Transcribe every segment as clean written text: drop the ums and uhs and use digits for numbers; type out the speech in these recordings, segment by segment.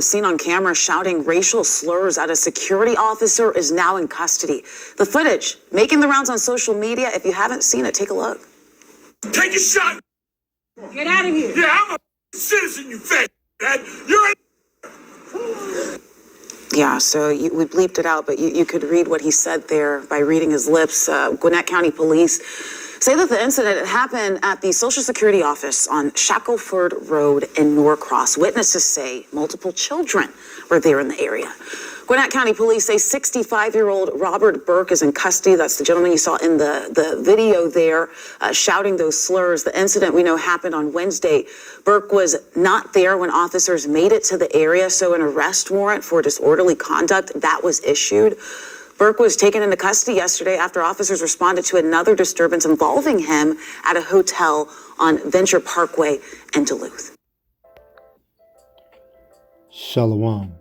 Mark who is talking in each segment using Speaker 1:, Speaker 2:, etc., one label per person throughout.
Speaker 1: seen on camera shouting racial slurs at a security officer, is now in custody. The footage making the rounds on social media. If you haven't seen it, take a look.
Speaker 2: Take a shot.
Speaker 3: Get out of here.
Speaker 2: Yeah, I'm a citizen, you fat. You're a...
Speaker 1: Yeah, so we bleeped it out, but you could read what he said there by reading his lips. Gwinnett County Police say that the incident happened at the Social Security office on Shackelford Road in Norcross. Witnesses say multiple children were there in the area. Gwinnett County Police say 65-year-old Robert Burke is in custody. That's the gentleman you saw in the video there, shouting those slurs. The incident we know happened on Wednesday. Burke was not there when officers made it to the area, so an arrest warrant for disorderly conduct, that was issued. Burke was taken into custody yesterday after officers responded to another disturbance involving him at a hotel on Venture Parkway in Duluth.
Speaker 4: Shalom.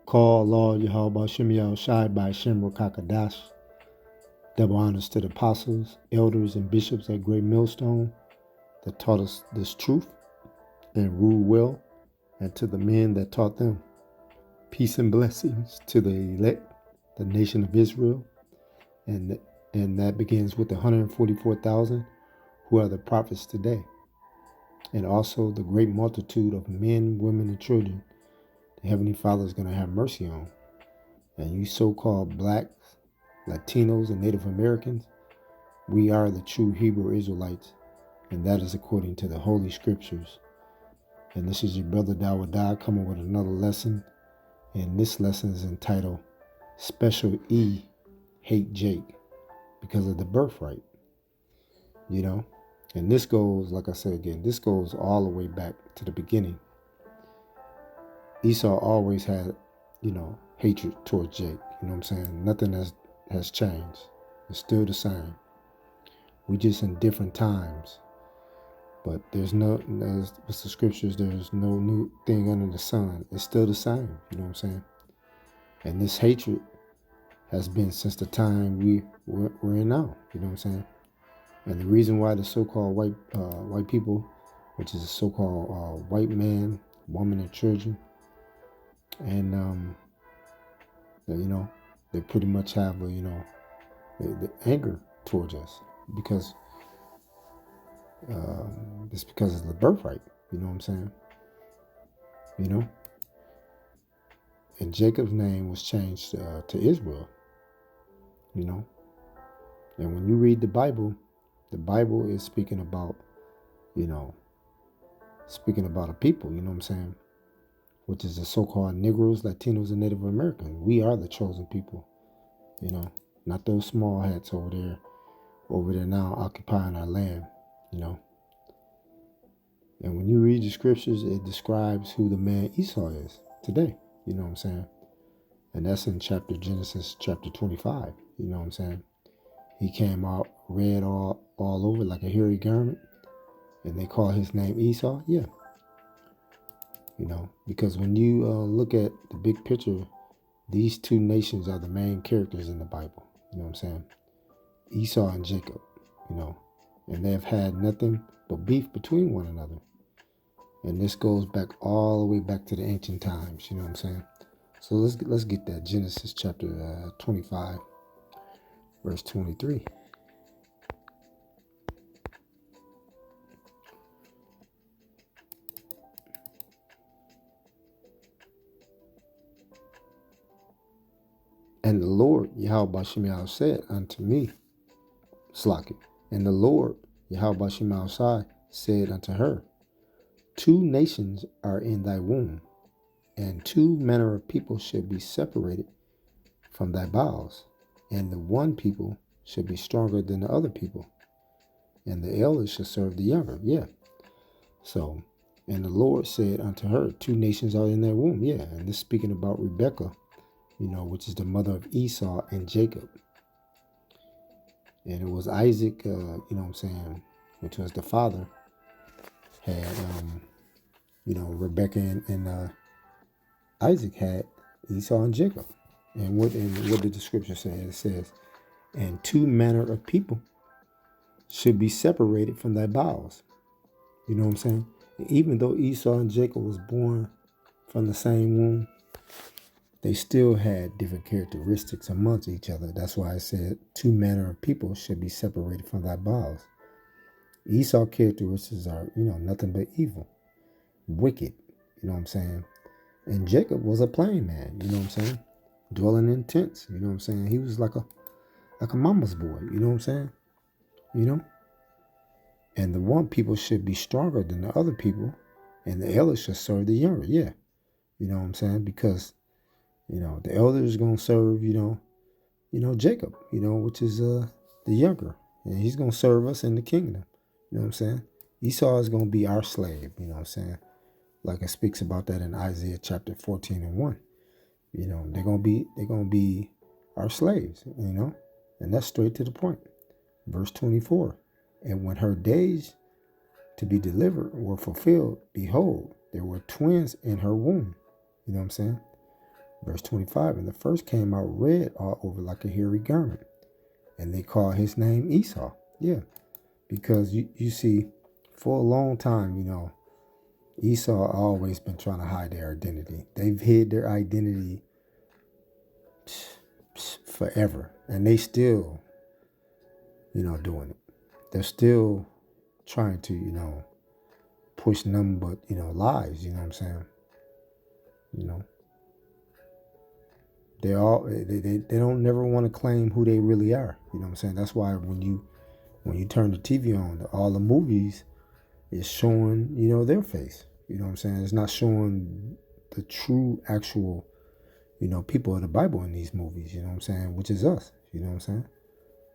Speaker 4: Call Lord Yahweh Shem Shai by Shem Rakakadash. Double honors to the apostles, elders, and bishops at Great Millstone that taught us this truth and rule well, and to the men that taught them. Peace and blessings to the elect, the nation of Israel, and that begins with the 144,000 who are the prophets today, and also the great multitude of men, women, and children the Heavenly Father is going to have mercy on. And you so-called blacks, Latinos, and Native Americans, we are the true Hebrew Israelites, and that is according to the Holy Scriptures. And this is your brother Dawadah coming with another lesson, and this lesson is entitled Special E Hate Jake because of the birthright. You know, and this goes, like I said again, this goes all the way back to the beginning. Esau always had, hatred towards Jake. You know what I'm saying? Nothing has changed. It's still the same. We just in different times. But what's the scriptures? There's no new thing under the sun. It's still the same. You know what I'm saying? And this hatred has been since the time we're in now. You know what I'm saying? And the reason why the so-called white people, which is a so-called white man, woman, and children, and they pretty much have the anger towards us because it's because of the birthright. You know what I'm saying? And Jacob's name was changed to Israel. And when you read the Bible is speaking about a people. You know what I'm saying? Which is the so-called Negroes, Latinos, and Native Americans. We are the chosen people, not those small hats over there now occupying our land, And when you read the scriptures, it describes who the man Esau is today, you know what I'm saying? And that's in Genesis chapter 25, you know what I'm saying? He came out red all over like a hairy garment, and they call his name Esau, yeah. Because when you look at the big picture, these two nations are the main characters in the Bible. You know what I'm saying? Esau and Jacob, and they have had nothing but beef between one another. And this goes back all the way back to the ancient times. You know what I'm saying? So let's get that. Genesis chapter 25, verse 23. And the Lord, Yahweh Shem said unto me, Slaki. And the Lord, Yahweh Shem said unto her, two nations are in thy womb, and two manner of people shall be separated from thy bowels, and the one people shall be stronger than the other people, and the elder shall serve the younger. Yeah. So, and the Lord said unto her, two nations are in thy womb. Yeah. And this speaking about Rebekah, which is the mother of Esau and Jacob. And it was Isaac, which was the father, had, Rebekah and Isaac had Esau and Jacob. And what did the scripture say? It says, and two manner of people should be separated from thy bowels. You know what I'm saying? And even though Esau and Jacob was born from the same womb, they still had different characteristics amongst each other. That's why I said two manner of people should be separated from thy bowels. Esau characteristics are, nothing but evil, wicked, you know what I'm saying? And Jacob was a plain man, you know what I'm saying? Dwelling in tents, you know what I'm saying? He was like a mama's boy, you know what I'm saying? You know? And the one people should be stronger than the other people, and the elder should serve the younger, yeah. You know what I'm saying? Because, the elder is going to serve, Jacob, which is the younger. And he's going to serve us in the kingdom. You know what I'm saying? Esau is going to be our slave, you know what I'm saying? Like it speaks about that in Isaiah chapter 14 and 1. They're gonna be our slaves, and that's straight to the point. Verse 24. And when her days to be delivered were fulfilled, behold, there were twins in her womb. You know what I'm saying? Verse 25. And the first came out red all over like a hairy garment, and they called his name Esau. Yeah, because you see, for a long time, Esau always been trying to hide their identity. They've hid their identity forever, and they still, doing it. They're still trying to, push nothing but, lies. You know what I'm saying? They don't never want to claim who they really are. You know what I'm saying? That's why when you turn the TV on, all the movies is showing, their face. You know what I'm saying? It's not showing the true, actual, people of the Bible in these movies, you know what I'm saying? Which is us, you know what I'm saying?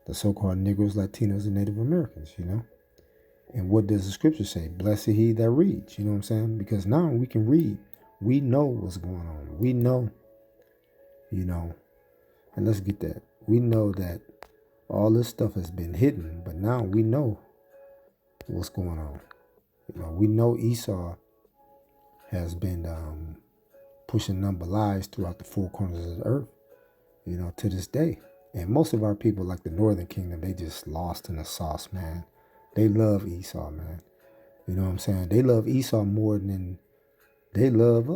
Speaker 4: The so-called Negroes, Latinos, and Native Americans, And what does the scripture say? Blessed he that reads, you know what I'm saying? Because now we can read. We know what's going on. We know, and let's get that. We know that all this stuff has been hidden, but now we know what's going on. We know Esau has been pushing number lies throughout the four corners of the earth, to this day. And most of our people, like the Northern Kingdom, they just lost in the sauce, man. They love Esau, man. You know what I'm saying? They love Esau more than they love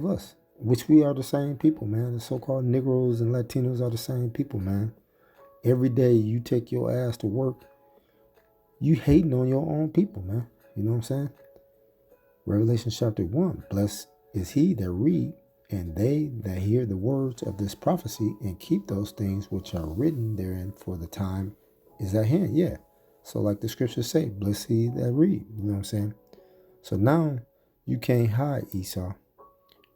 Speaker 4: us, which we are the same people, man. The so-called Negroes and Latinos are the same people, man. Every day you take your ass to work, you hating on your own people, man. You know what I'm saying? Revelation chapter 1, blessed is he that read, and they that hear the words of this prophecy, and keep those things which are written therein, for the time is at hand. Yeah. So like the scriptures say, blessed he that read. You know what I'm saying? So now you can't hide Esau.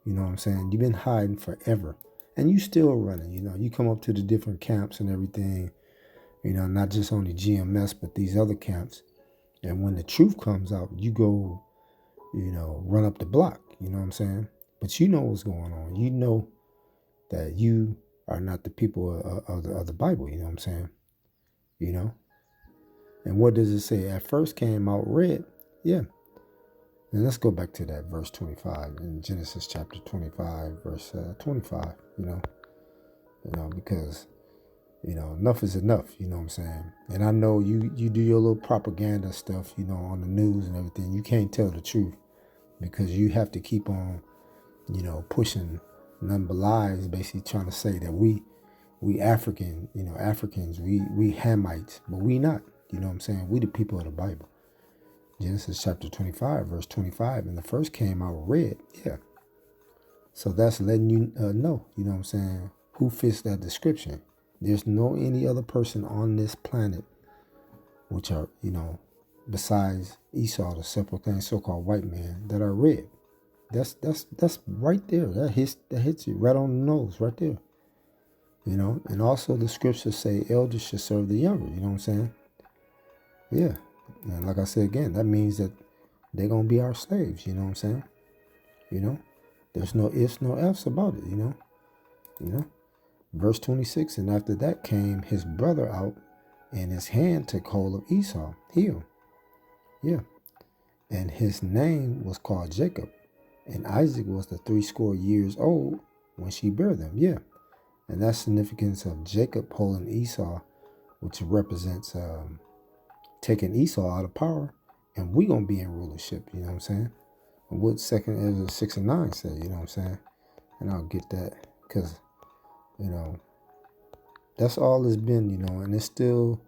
Speaker 4: You know what I'm saying? You've been hiding forever. And you still running. You come up to the different camps and everything, not just only GMS, but these other camps. And when the truth comes out, you go, run up the block. You know what I'm saying? But you know what's going on. You know that you are not the people of the Bible. You know what I'm saying? And what does it say? At first came out red. Yeah. And let's go back to that verse 25 in Genesis chapter 25, verse 25, because, enough is enough, you know what I'm saying? And I know you do your little propaganda stuff, on the news and everything. You can't tell the truth because you have to keep on, pushing nothing but lies, basically trying to say that we African, Africans, we Hamites, but we not, you know what I'm saying? We the people of the Bible. Genesis chapter 25, verse 25, and the first came out red. Yeah. So that's letting you know, you know what I'm saying, who fits that description. There's no any other person on this planet which are, besides Esau, the so-called white man, that are red. That's right there. That hits you right on the nose, right there. And also the scriptures say elders should serve the younger, you know what I'm saying? Yeah. And like I said again, that means that they're going to be our slaves, you know what I'm saying? There's no ifs, no else about it, Verse 26, and after that came his brother out, and his hand took hold of Esau, heel. Yeah. And his name was called Jacob, and Isaac was the 80 years old when she bare them. Yeah. And that's significance of Jacob holding Esau, which represents taking Esau out of power, and we going to be in rulership, you know what I'm saying? what 2nd Ezra 6 and 9 say, you know what I'm saying? And I'll get that because, you know, that's all it's been, you know, and it's still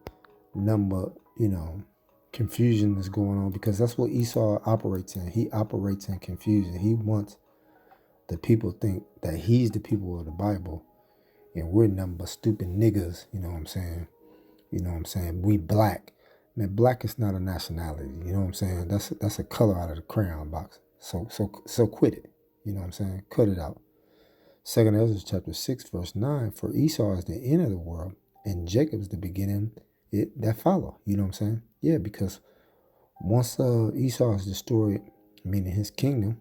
Speaker 4: number, you know, confusion is going on because that's what Esau operates in. He operates in confusion. He wants the people to think that he's the people of the Bible and we're nothing but stupid niggas, you know what I'm saying? You know what I'm saying? We black. Man, black is not a nationality, you know what I'm saying? That's a color out of the crayon box. So quit it. You know what I'm saying? Cut it out. 2nd Ezra chapter 6, verse 9, for Esau is the end of the world, and Jacob is the beginning that follow. You know what I'm saying? Yeah, because once Esau is destroyed, meaning his kingdom,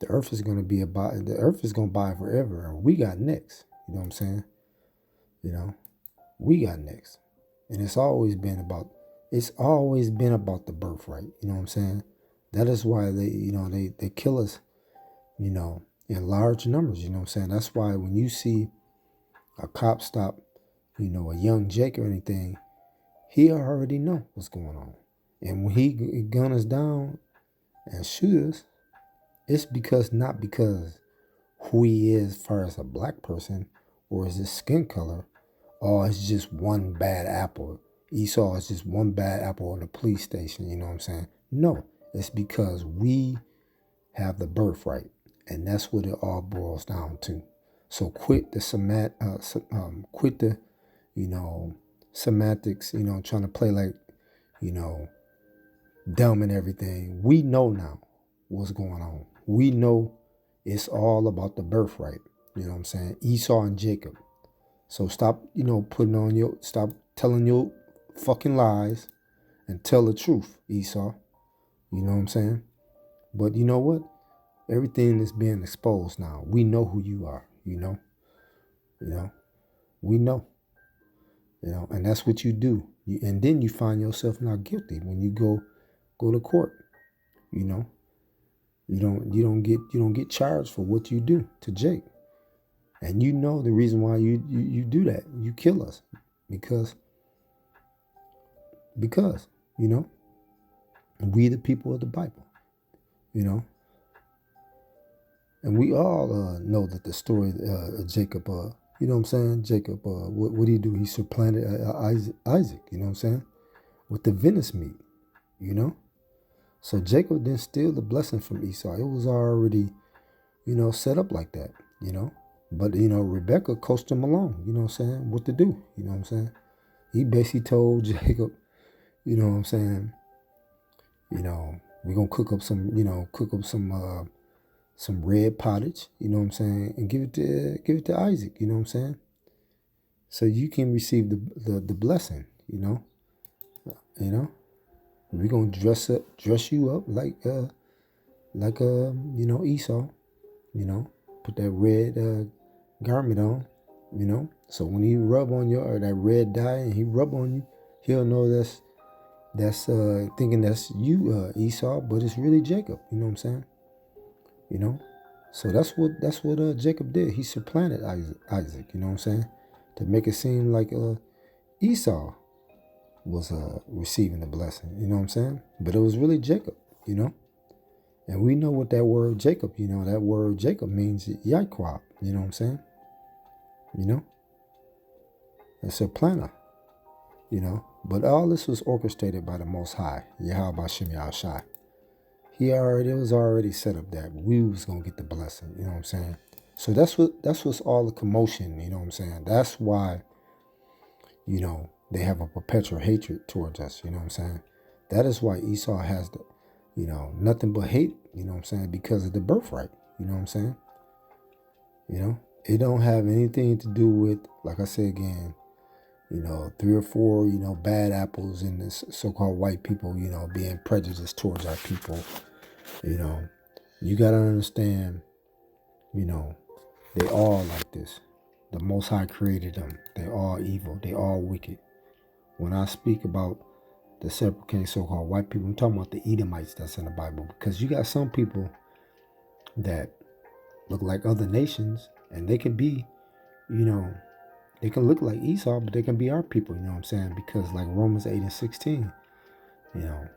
Speaker 4: the earth is going to buy forever, and we got next. You know what I'm saying? You know, we got next. And it's always been about the birthright. You know what I'm saying? That is why they kill us, you know, in large numbers. You know what I'm saying? That's why when you see a cop stop, you know, a young Jake or anything, he already know what's going on. And when he gun us down and shoot us, it's not because who he is as far as a black person or is his skin color, or it's just one bad apple. Esau is just one bad apple in the police station, you know what I'm saying? No, it's because we have the birthright, and that's what it all boils down to. So quit the you know, semantics, you know, trying to play like, you know, dumb and everything. We know now what's going on. We know it's all about the birthright. You know what I'm saying? Esau and Jacob. So stop, you know, stop telling your fucking lies and tell the truth, Esau. You know what I'm saying? But you know what? Everything is being exposed now. We know who you are, you know? You know? We know. You know, and that's what you do. And then you find yourself not guilty when you go to court. You know? You don't get charged for what you do to Jake. And you know the reason why you do that. You kill us. Because, you know, we the people of the Bible. You know? And we all know that the story of Jacob, you know what I'm saying? Jacob, what did he do? He supplanted Isaac, you know what I'm saying? With the Venice meat, you know? So Jacob didn't steal the blessing from Esau. It was already, you know, set up like that, you know? But, you know, Rebecca coached him along, you know what I'm saying? What to do, you know what I'm saying? He basically told Jacob, you know what I'm saying? You know, we're going to cook up some red pottage, you know what I'm saying, and give it to Isaac, you know what I'm saying, so you can receive the blessing, you know. We're gonna dress you up like you know, Esau, you know, put that red garment on, you know, so when he rub on that red dye and he rub on you, he'll know that's thinking that's you, Esau, but it's really Jacob, you know what I'm saying. You know, so that's what Jacob did. He supplanted Isaac. You know what I'm saying, to make it seem like Esau was receiving the blessing. You know what I'm saying, but it was really Jacob. You know, and we know what that word Jacob. You know, that word Jacob means Yaquab. You know what I'm saying. You know, it's a planner. You know, but all this was orchestrated by the Most High, Yahweh Shem Yahushai. It was already set up that we was gonna get the blessing, you know what I'm saying? So that's what's all the commotion, you know what I'm saying? That's why, you know, they have a perpetual hatred towards us, you know what I'm saying? That is why Esau has you know, nothing but hate, you know what I'm saying, because of the birthright, you know what I'm saying? You know, it don't have anything to do with, like I say again, you know, 3 or 4, you know, bad apples in this so-called white people, you know, being prejudiced towards our people. You know, you got to understand, you know, they all like this. The Most High created them. They all evil. They all wicked. When I speak about the separating so-called white people, I'm talking about the Edomites that's in the Bible. Because you got some people that look like other nations, and they can be, you know, they can look like Esau, but they can be our people, you know what I'm saying? Because like Romans 8:16, you know,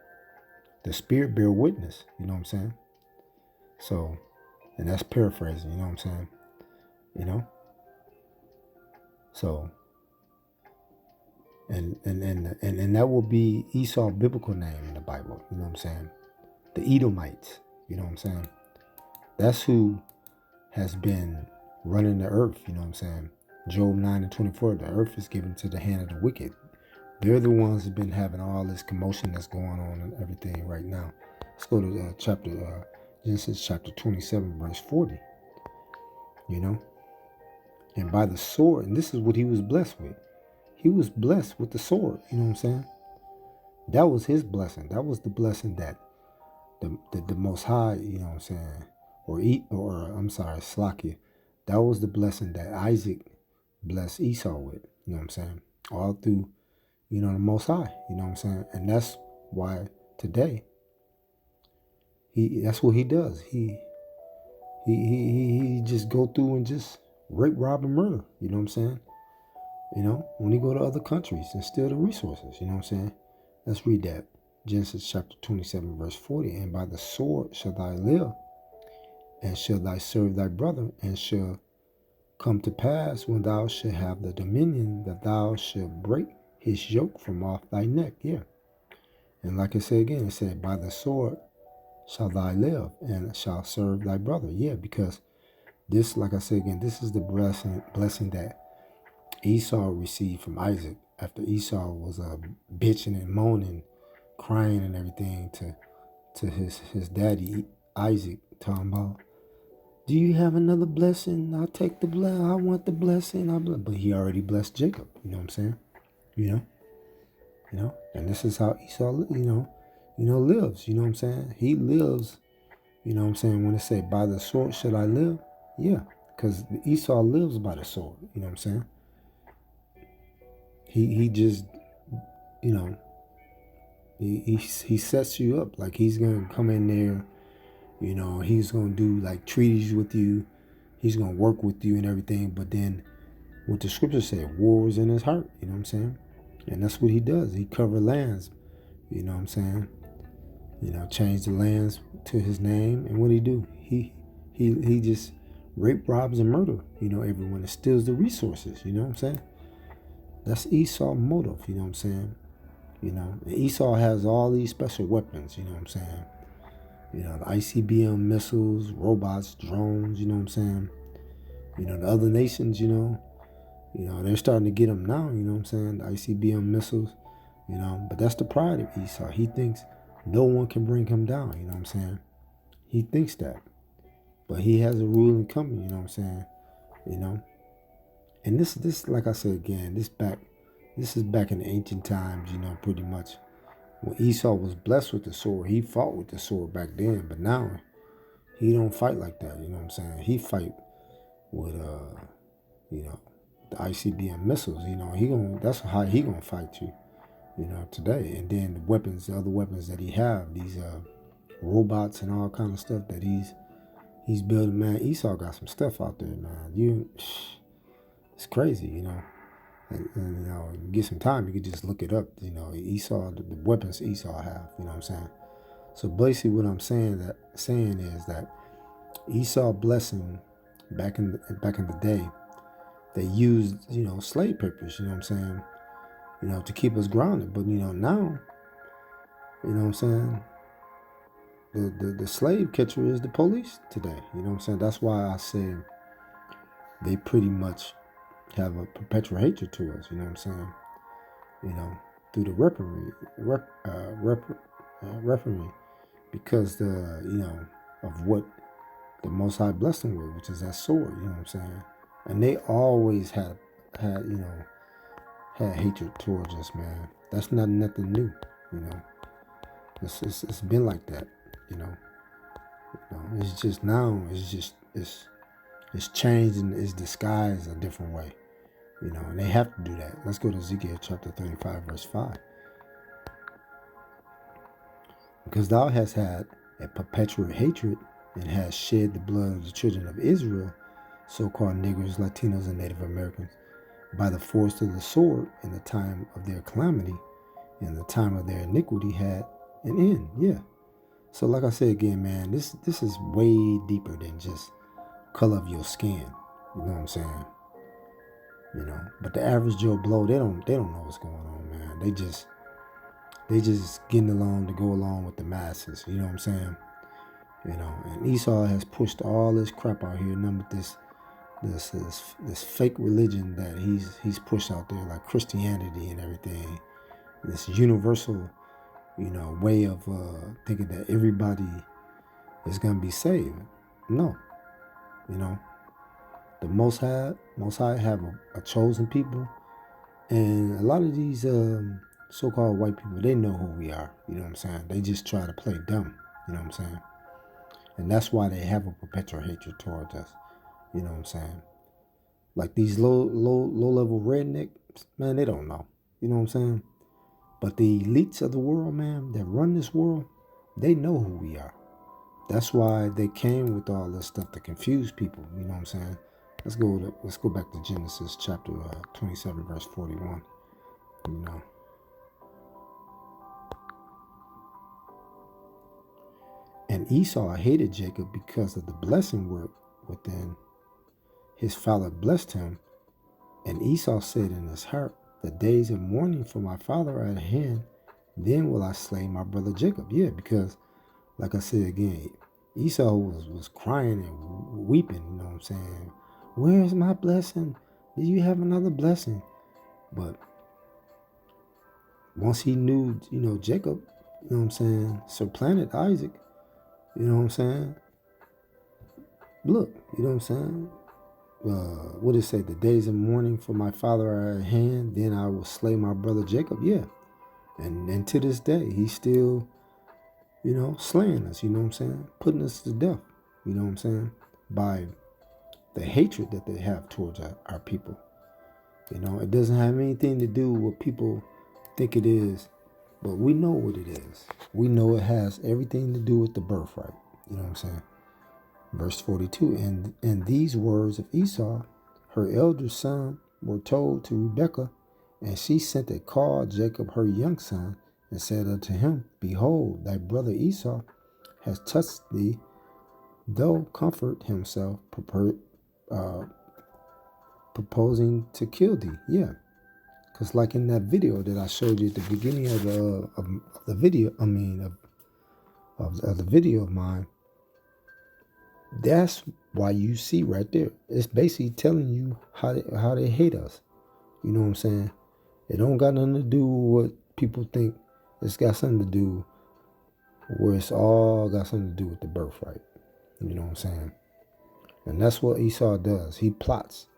Speaker 4: the Spirit bear witness, you know what I'm saying? So, and that's paraphrasing, you know what I'm saying? You know? So, and that will be Esau's biblical name in the Bible, you know what I'm saying? The Edomites, you know what I'm saying? That's who has been running the earth, you know what I'm saying? Job 9:24, the earth is given to the hand of the wicked. They're the ones who've been having all this commotion that's going on and everything right now. Let's go to Genesis chapter 27, verse 40, you know? And by the sword, and this is what he was blessed with. He was blessed with the sword, you know what I'm saying? That was his blessing. That was the blessing that the Most High, you know what I'm saying, Slakia. That was the blessing that Isaac blessed Esau with, you know what I'm saying? All through, you know, the Most High, you know what I'm saying? And that's why today, that's what he does. He just go through and just rape, rob, and murder, you know what I'm saying? You know, when he go to other countries and steal the resources, you know what I'm saying? Let's read that. Genesis chapter 27, verse 40. And by the sword shall thou live, and shall thy serve thy brother, and shall come to pass when thou shalt have the dominion that thou shalt break his yoke from off thy neck. Yeah. And like I said again, it said, by the sword shall thou live, and shall serve thy brother. Yeah, because this, like I said again, this is the blessing that Esau received from Isaac after Esau was bitching and moaning, crying and everything to his daddy Isaac, talking about, do you have another blessing? I'll take the blessing. I want the blessing. But he already blessed Jacob. You know what I'm saying? You know, and this is how Esau, lives. You know what I'm saying? He lives. You know what I'm saying? When it say, by the sword should I live? Yeah, because Esau lives by the sword. You know what I'm saying? He just, you know, he sets you up. Like he's going to come in there, you know, he's going to do like treaties with you. He's going to work with you and everything. But then what the scriptures say, war is in his heart. You know what I'm saying? And that's what he does. He cover lands. You know what I'm saying? You know, change the lands to his name. And what he do? He just rape, robs, and murder, you know, everyone. And steals the resources. You know what I'm saying? That's Esau's motive, you know what I'm saying? You know, and Esau has all these special weapons, you know what I'm saying? You know, the ICBM missiles, robots, drones, you know what I'm saying? You know, the other nations, you know, they're starting to get them now, you know what I'm saying? The ICBM missiles, you know, but that's the pride of Esau. He thinks no one can bring him down, you know what I'm saying? He thinks that. But he has a ruling coming, you know what I'm saying? You know? And this, like I said again, this is back in the ancient times, you know, pretty much. When Esau was blessed with the sword, he fought with the sword back then. But now, he don't fight like that, you know what I'm saying? He fight with, you know, the ICBM missiles, you know. That's how he gonna fight you, you know, today. And then the other weapons that he have, these robots and all kind of stuff that he's building, man. Esau got some stuff out there, man. It's crazy, you know. And you know, get some time, you could just look it up. You know, Esau, the weapons Esau have. You know what I'm saying? So basically, what I'm saying is that Esau blessing back in the day, they used, you know, slave papers. You know what I'm saying? You know, to keep us grounded. But you know, now, you know what I'm saying? The slave catcher is the police today. You know what I'm saying? That's why I say they pretty much have a perpetual hatred to us, you know what I'm saying? You know, through the referee, because of what the Most High blessed them with, which is that sword, you know what I'm saying? And they always had hatred towards us, man. That's not nothing new, you know. It's been like that, you know. It's just now, it's changed and it's disguised a different way. You know, and they have to do that. Let's go to Ezekiel chapter 35, verse 5. Because thou hast had a perpetual hatred and hast shed the blood of the children of Israel, so-called niggers, Latinos, and Native Americans, by the force of the sword in the time of their calamity, and the time of their iniquity had an end. Yeah. So like I said again, man, this is way deeper than just color of your skin. You know what I'm saying? You know, but the average Joe Blow, they don't know what's going on, man. They just getting along to go along with the masses. You know what I'm saying? You know, and Esau has pushed all this crap out here, none but this fake religion that he's pushed out there, like Christianity and everything. This universal, you know, way of thinking that everybody is gonna be saved. No, you know, the Most High have a chosen people, and a lot of these so-called white people, they know who we are. You know what I'm saying? They just try to play dumb. You know what I'm saying? And that's why they have a perpetual hatred towards us. You know what I'm saying? Like these low level rednecks, man, they don't know. You know what I'm saying? But the elites of the world, man, that run this world, they know who we are. That's why they came with all this stuff to confuse people. You know what I'm saying? Let's go back to Genesis chapter 27, verse 41. You know. And Esau hated Jacob because of the blessing within. His father blessed him, and Esau said in his heart, the days of mourning for my father are at hand, then will I slay my brother Jacob. Yeah, because, like I said again, Esau was crying and weeping, you know what I'm saying? Where's my blessing? Did you have another blessing? But once he knew, you know, Jacob, you know what I'm saying, supplanted Isaac, you know what I'm saying? Look, you know what I'm saying? What did it say? The days of mourning for my father are at hand, then I will slay my brother Jacob. Yeah. And to this day, he's still, you know, slaying us, you know what I'm saying? Putting us to death, you know what I'm saying? By the hatred that they have towards our people. You know, it doesn't have anything to do with what people think it is, but we know what it is. We know it has everything to do with the birthright, you know what I'm saying? Verse 42, and these words of Esau, her elder son, were told to Rebekah, and she sent and called Jacob her young son, and said unto him, behold, thy brother Esau has touched thee, though comfort himself, proposing to kill thee. Yeah, because like in that video that I showed you at the beginning of the video, of the video of mine, that's why you see right there. It's basically telling you how they hate us. You know what I'm saying? It don't got nothing to do with what people think. It's got something to do where it's all got something to do with the birthright. You know what I'm saying? And that's what Esau does. He plots.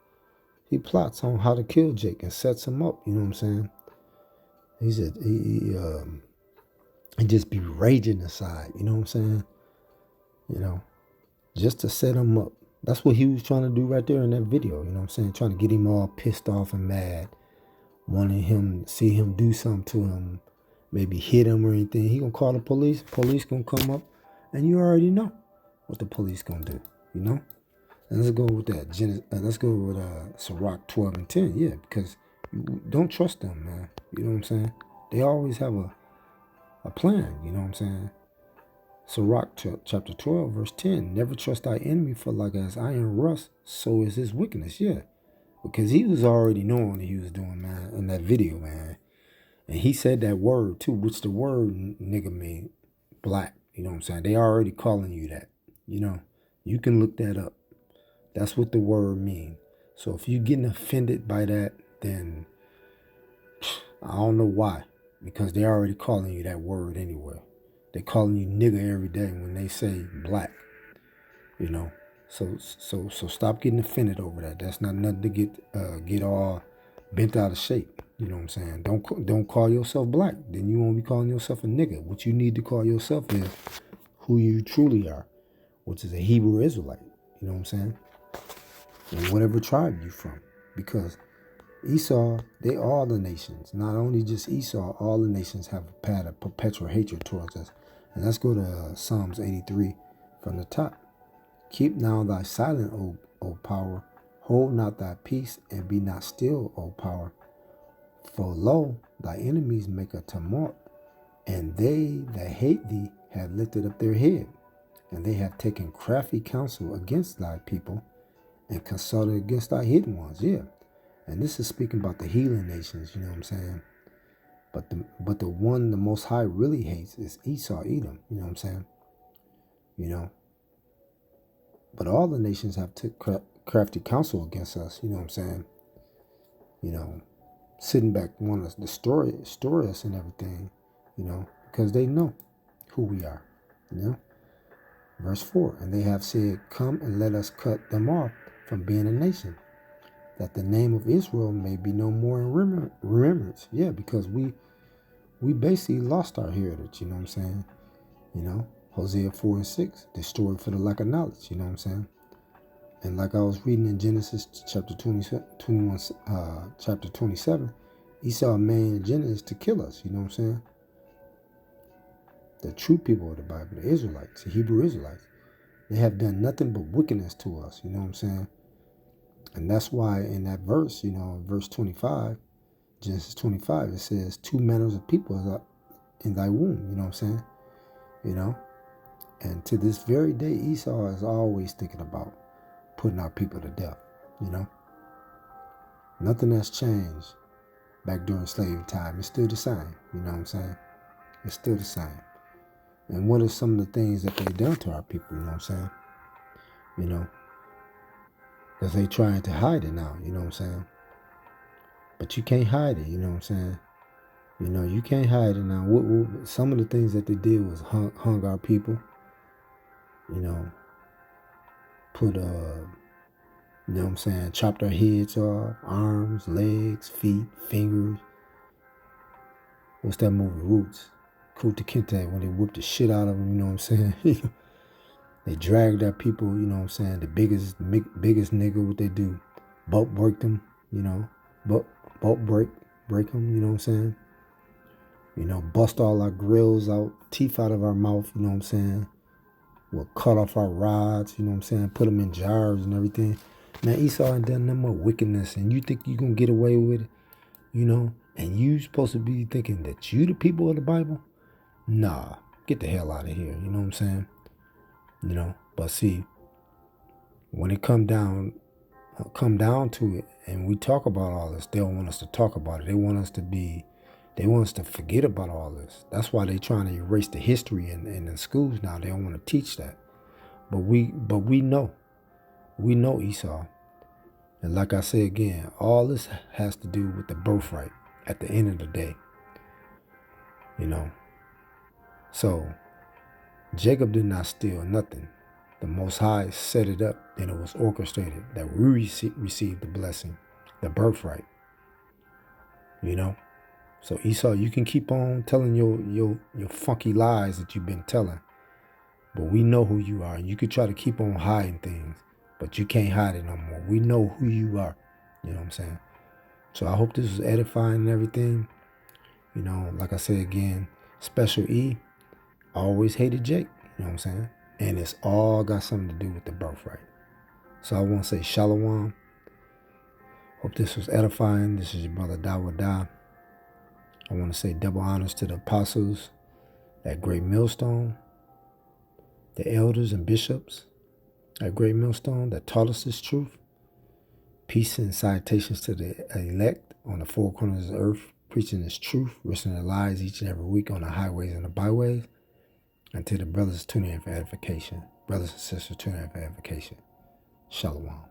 Speaker 4: He plots on how to kill Jake and sets him up. You know what I'm saying? He said he just be raging inside. You know what I'm saying? You know, just to set him up. That's what he was trying to do right there in that video. You know what I'm saying? Trying to get him all pissed off and mad. Wanting him to see him do something to him. Maybe hit him or anything. He gonna call the police. Police gonna come up. And you already know what the police gonna do. You know? And let's go with that. Let's go with Sirach 12 and 10. Yeah, because you don't trust them, man. You know what I'm saying? They always have a plan. You know what I'm saying? Sirach chapter 12, verse 10. Never trust thy enemy, for like as iron rust, so is his wickedness. Yeah. Because he was already knowing what he was doing, man, in that video, man. And he said that word, too, which the word nigga mean black. You know what I'm saying? They already calling you that. You know? You can look that up. That's what the word mean. So if you getting offended by that, then I don't know why. Because they already calling you that word anyway. They calling you nigga every day when they say black. You know? So stop getting offended over that. That's not nothing to get all bent out of shape. You know what I'm saying? Don't call yourself black. Then you won't be calling yourself a nigga. What you need to call yourself is who you truly are, which is a Hebrew Israelite. You know what I'm saying? And whatever tribe you from. Because Esau, they all the nations. Not only just Esau, all the nations have had a perpetual hatred towards us. And let's go to Psalms 83 from the top. Keep now thy silent, O power. Hold not thy peace, and be not still, O power. For lo, thy enemies make a tumult, and they that hate thee have lifted up their head, and they have taken crafty counsel against thy people, and consulted against thy hidden ones. Yeah. And this is speaking about the heathen nations, you know what I'm saying? But the one the Most High really hates is Esau, Edom, you know what I'm saying? You know. But all the nations have took crafty counsel against us, you know what I'm saying? You know, sitting back want to destroy us and everything, you know, because they know who we are, you know. Verse 4, and they have said, come and let us cut them off from being a nation, that the name of Israel may be no more in remembrance. Yeah, because we basically lost our heritage, you know what I'm saying? You know, Hosea 4:6, destroyed for the lack of knowledge, you know what I'm saying? And like I was reading in Genesis chapter 21, chapter 27, Esau's main agenda is to kill us, you know what I'm saying? The true people of the Bible, the Israelites, the Hebrew Israelites, they have done nothing but wickedness to us, you know what I'm saying? And that's why in that verse, you know, verse 25, Genesis 25, it says, two manners of people are in thy womb, you know what I'm saying? You know? And to this very day, Esau is always thinking about putting our people to death, you know? Nothing has changed back during slavery time. It's still the same, you know what I'm saying? It's still the same. And what are some of the things that they've done to our people, you know what I'm saying? You know? Because they trying to hide it now, you know what I'm saying? But you can't hide it, you know what I'm saying? You know, you can't hide it now. Some of the things that they did was hung our people, you know, put, you know what I'm saying, chopped their heads off, arms, legs, feet, fingers. What's that movie, Roots? Kunta Kinte, when they whipped the shit out of them, you know what I'm saying? They dragged our people, you know what I'm saying? The biggest nigga, what they do, boat break them, you know, boat break them, you know what I'm saying? You know, bust all our grills out, teeth out of our mouth, you know what I'm saying? We'll cut off our rods, you know what I'm saying? Put them in jars and everything. Now, Esau ain't done no more wickedness, and you think you gonna get away with it, you know? And you supposed to be thinking that you the people of the Bible? Nah, get the hell out of here, you know what I'm saying? You know, but see, when it come down to it, and we talk about all this, they don't want us to talk about it. They want us to forget about all this. That's why they trying to erase the history in the schools now. They don't want to teach that. But we know Esau. And like I say again, all this has to do with the birthright at the end of the day. You know. So Jacob did not steal nothing. The Most High set it up, and it was orchestrated that we received the blessing, the birthright. You know? So Esau, you can keep on telling your funky lies that you've been telling, but we know who you are. And you could try to keep on hiding things, but you can't hide it no more. We know who you are. You know what I'm saying? So I hope this was edifying and everything. You know, like I say again, Special E always hated Jake. You know what I'm saying? And it's all got something to do with the birthright. So I want to say Shalom. Hope this was edifying. This is your brother Dawada. I want to say double honors to the apostles at Great Millstone, the elders and bishops at Great Millstone that taught us this truth. Peace and salutations to the elect on the four corners of the earth, preaching this truth, risking their lives each and every week on the highways and the byways. And to the brothers tuning in for edification, brothers and sisters tuning in for edification. Shalom.